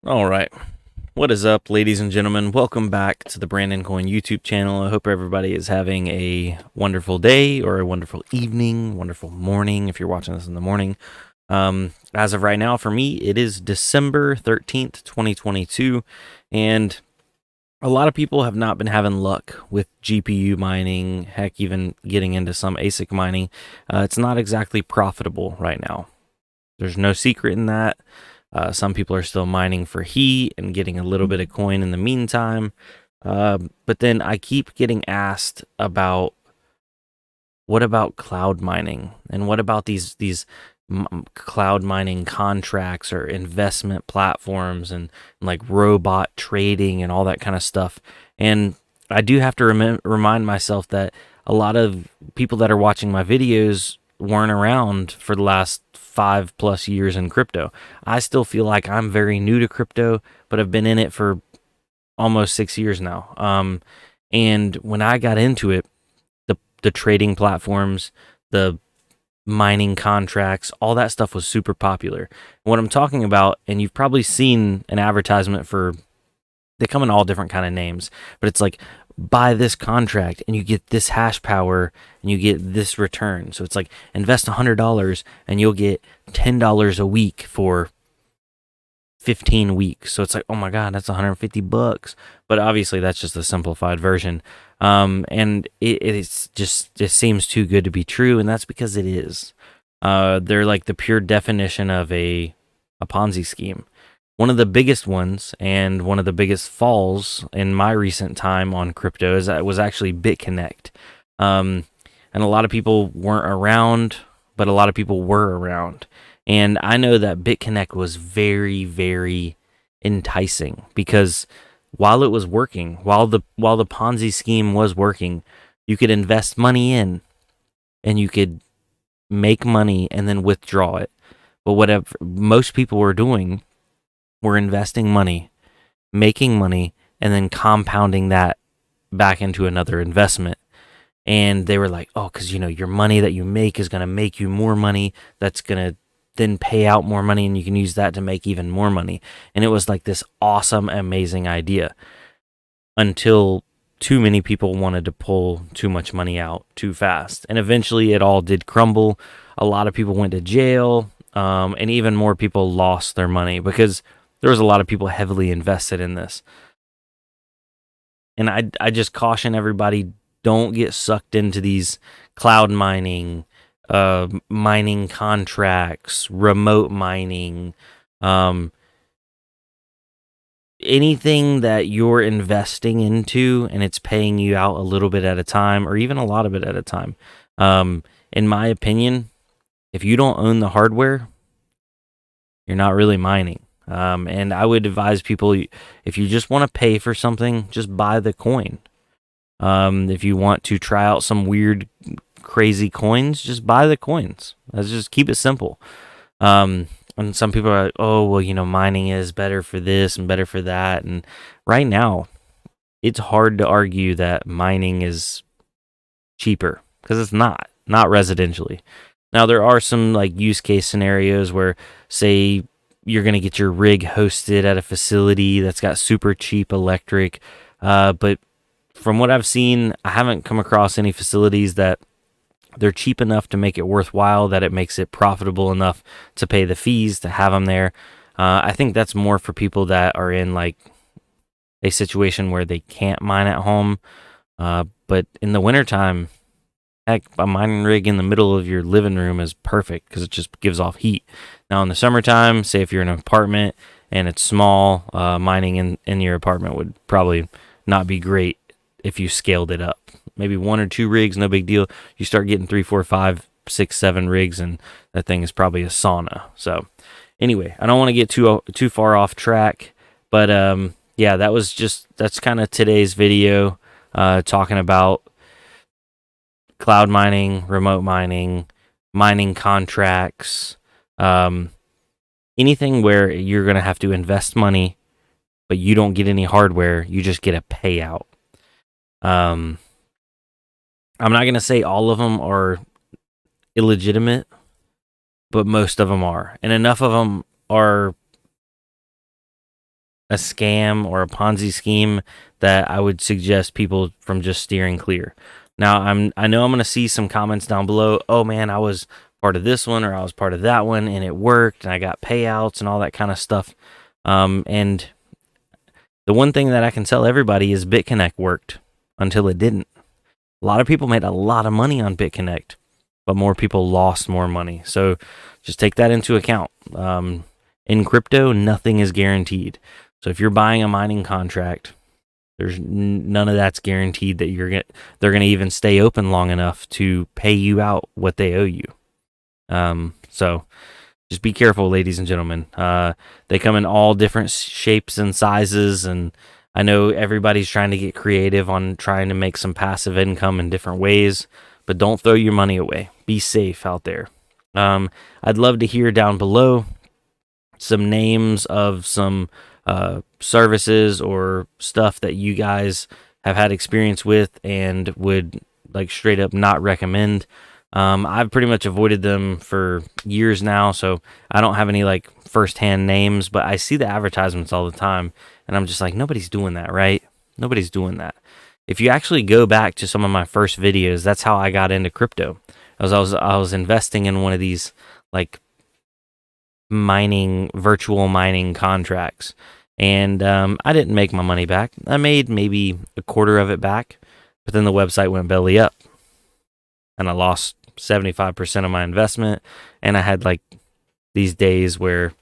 All right. What is up, ladies and gentlemen? Welcome back to the Brandon Coin YouTube channel. I hope everybody is having a wonderful day or a wonderful evening, wonderful morning if you're watching this in the morning. As of right now, for me, it is December 13th, 2022, and a lot of people have not been having luck with GPU mining, heck, even getting into some ASIC mining. It's not exactly profitable right now. There's no secret in that. Some people are still mining for heat and getting a little bit of coin in the meantime. But then I keep getting asked about what about cloud mining and what about these cloud mining contracts or investment platforms and like robot trading and all that kind of stuff. And I do have to remind myself that a lot of people that are watching my videos weren't around for the last 5+ years in crypto. I still feel like I'm very new to crypto, but I've been in it for almost 6 years now. And when I got into it, the trading platforms, the mining contracts, all that stuff was super popular. What I'm talking about, and you've probably seen an advertisement for, they come in all different kind of names, but it's like buy this contract and you get this hash power and you get this return. So it's like invest $100 and you'll get $10 a week for 15 weeks. So it's like, oh my God, that's $150. But obviously that's just a simplified version. And it seems too good to be true. And that's because it is. They're like the pure definition of a Ponzi scheme. One of the biggest ones and one of the biggest falls in my recent time on crypto was actually BitConnect. And a lot of people weren't around, but a lot of people were around. And I know that BitConnect was very, very enticing because while it was working, while the Ponzi scheme was working, you could invest money in and you could make money and then withdraw it. But whatever most people were doing were investing money, making money, and then compounding that back into another investment. And they were like, oh, because your money that you make is going to make you more money. That's going to then pay out more money, and you can use that to make even more money. And it was like this awesome, amazing idea until too many people wanted to pull too much money out too fast. And eventually it all did crumble. A lot of people went to jail, and even more people lost their money because there was a lot of people heavily invested in this. And I just caution everybody, don't get sucked into these cloud mining, mining contracts, remote mining, anything that you're investing into and it's paying you out a little bit at a time or even a lot of it at a time. In my opinion, if you don't own the hardware, you're not really mining. And I would advise people, if you just want to pay for something, just buy the coin. If you want to try out some weird, crazy coins, just buy the coins. Let's just keep it simple. And some people are like, oh, well, mining is better for this and better for that. And right now, it's hard to argue that mining is cheaper because it's not residentially. Now, there are some like use case scenarios where, say, you're going to get your rig hosted at a facility that's got super cheap electric. But from what I've seen, I haven't come across any facilities that they're cheap enough to make it worthwhile, that it makes it profitable enough to pay the fees to have them there. I think that's more for people that are in like a situation where they can't mine at home. But in the wintertime, heck, a mining rig in the middle of your living room is perfect because it just gives off heat. Now in the summertime, say if you're in an apartment and it's small, mining in your apartment would probably not be great if you scaled it up. Maybe 1 or 2 rigs, no big deal. You start getting 3, 4, 5, 6, 7 rigs, and that thing is probably a sauna. So, anyway, I don't want to get too far off track, but yeah, that's kind of today's video, talking about cloud mining, remote mining, mining contracts, anything where you're gonna have to invest money, but you don't get any hardware. You just get a payout. I'm not going to say all of them are illegitimate, but most of them are. And enough of them are a scam or a Ponzi scheme that I would suggest people from just steering clear. Now, I know I'm going to see some comments down below. Oh man, I was part of this one or I was part of that one and it worked and I got payouts and all that kind of stuff. And the one thing that I can tell everybody is BitConnect worked until it didn't. A lot of people made a lot of money on BitConnect, but more people lost more money. So just take that into account. In crypto, nothing is guaranteed. So if you're buying a mining contract, there's none of that's guaranteed that they're going to even stay open long enough to pay you out what they owe you. So just be careful, ladies and gentlemen. They come in all different shapes and sizes, and I know everybody's trying to get creative on trying to make some passive income in different ways, but don't throw your money away. Be safe out there. I'd love to hear down below some names of some services or stuff that you guys have had experience with and would like straight up not recommend. I've pretty much avoided them for years now, so I don't have any like firsthand names, but I see the advertisements all the time and I'm just like, nobody's doing that, right? Nobody's doing that. If you actually go back to some of my first videos, that's how I got into crypto. I was investing in one of these like virtual mining contracts, and I didn't make my money back. I made maybe a quarter of it back, but then the website went belly up and I lost 75% of my investment, and I had like these days where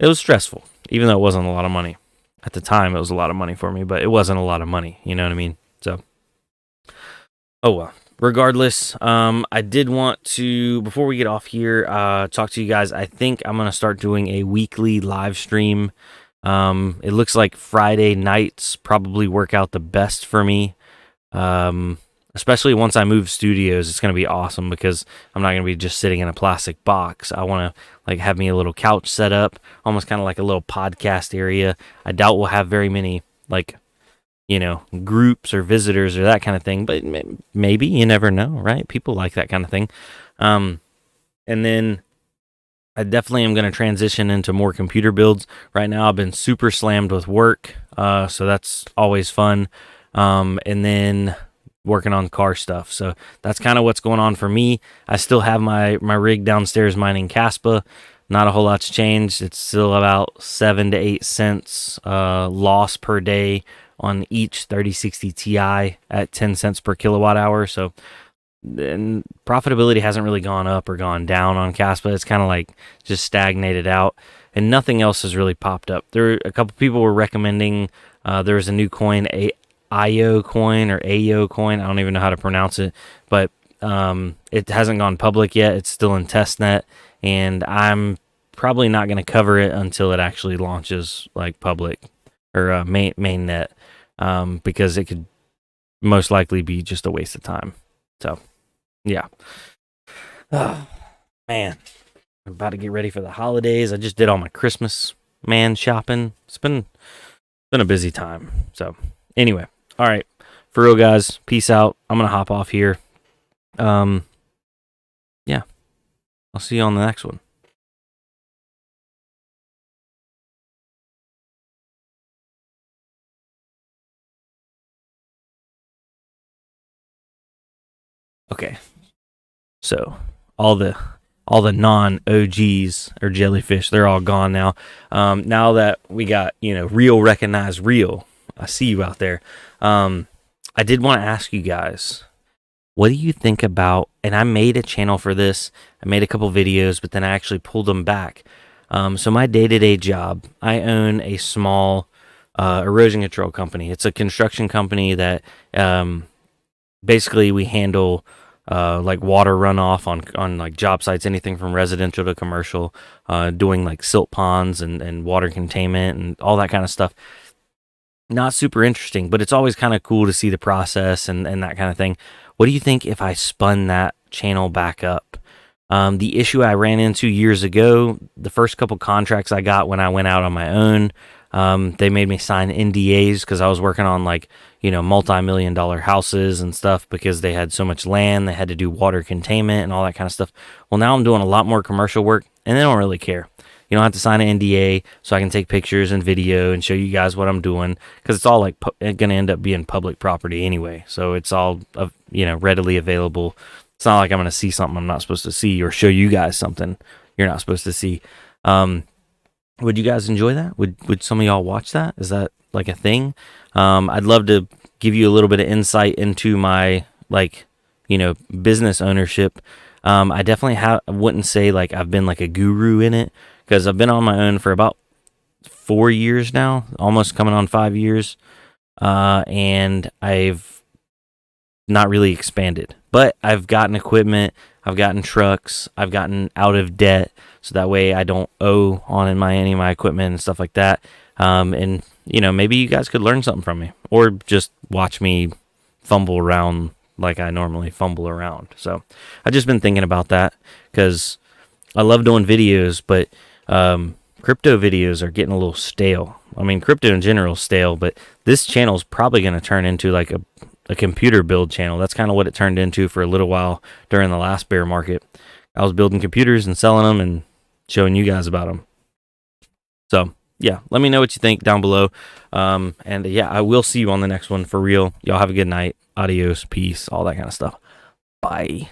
it was stressful, even though it wasn't a lot of money. At the time, it was a lot of money for me, but it wasn't a lot of money, you know what I mean? So, oh well. Regardless, I did want to, before we get off here, talk to you guys. I think I'm going to start doing a weekly live stream. It looks like Friday nights probably work out the best for me. Especially once I move studios, it's going to be awesome because I'm not going to be just sitting in a plastic box. I want to like have me a little couch set up, almost kind of like a little podcast area. I doubt we'll have very many like, you know, groups or visitors or that kind of thing, but maybe, you never know, right? People like that kind of thing. And then I definitely am going to transition into more computer builds. Right now I've been super slammed with work, so that's always fun. And then working on car stuff. So that's kind of what's going on for me. I still have my rig downstairs mining Caspa. Not a whole lot's changed. It's still about 7 to 8 cents loss per day on each 3060 Ti at 10 cents per kilowatt hour. So and profitability hasn't really gone up or gone down on Caspa. It's kind of like just stagnated out, and nothing else has really popped up. A couple people were recommending there's a new coin, IO coin or AO coin. I don't even know how to pronounce it, but it hasn't gone public yet. It's still in testnet, and I'm probably not going to cover it until it actually launches like public or mainnet, because it could most likely be just a waste of time. So, yeah. Oh, man. I'm about to get ready for the holidays. I just did all my Christmas shopping. It's been a busy time. So, anyway. All right. For real, guys. Peace out. I'm going to hop off here. Yeah. I'll see you on the next one. Okay. So, all the non-OGs or jellyfish, they're all gone now. Now that we got, real recognize real, I see you out there. I did want to ask you guys, what do you think about, and I made a channel for this, I made a couple videos, but then I actually pulled them back. So my day-to-day job, I own a small erosion control company. It's a construction company that basically we handle like water runoff on like job sites, anything from residential to commercial, doing like silt ponds and water containment and all that kind of stuff. Not super interesting, but it's always kind of cool to see the process and that kind of thing. What do you think if I spun that channel back up? The issue I ran into years ago, the first couple contracts I got when I went out on my own, they made me sign NDAs because I was working on like, multi-million-dollar houses and stuff because they had so much land. They had to do water containment and all that kind of stuff. Well, now I'm doing a lot more commercial work, and they don't really care. You don't have to sign an NDA, so I can take pictures and video and show you guys what I'm doing, because it's all like going to end up being public property anyway. So it's all readily available. It's not like I'm going to see something I'm not supposed to see or show you guys something you're not supposed to see. Would you guys enjoy that? Would some of y'all watch that? Is that like a thing? I'd love to give you a little bit of insight into my business ownership. I definitely wouldn't say like I've been like a guru in it, because I've been on my own for about 4 years now, almost coming on 5 years. And I've not really expanded, but I've gotten equipment, I've gotten trucks, I've gotten out of debt, so that way I don't owe on any of my equipment and stuff like that. And maybe you guys could learn something from me, or just watch me fumble around like I normally fumble around. So I've just been thinking about that, because I love doing videos, but crypto videos are getting a little stale. I mean, crypto in general is stale, but this channel is probably going to turn into like a computer build channel. That's kind of what it turned into for a little while during the last bear market. I was building computers and selling them and showing you guys about them. So yeah, let me know what you think down below. And yeah, I will see you on the next one for real. Y'all have a good night. Adios, peace, all that kind of stuff. Bye.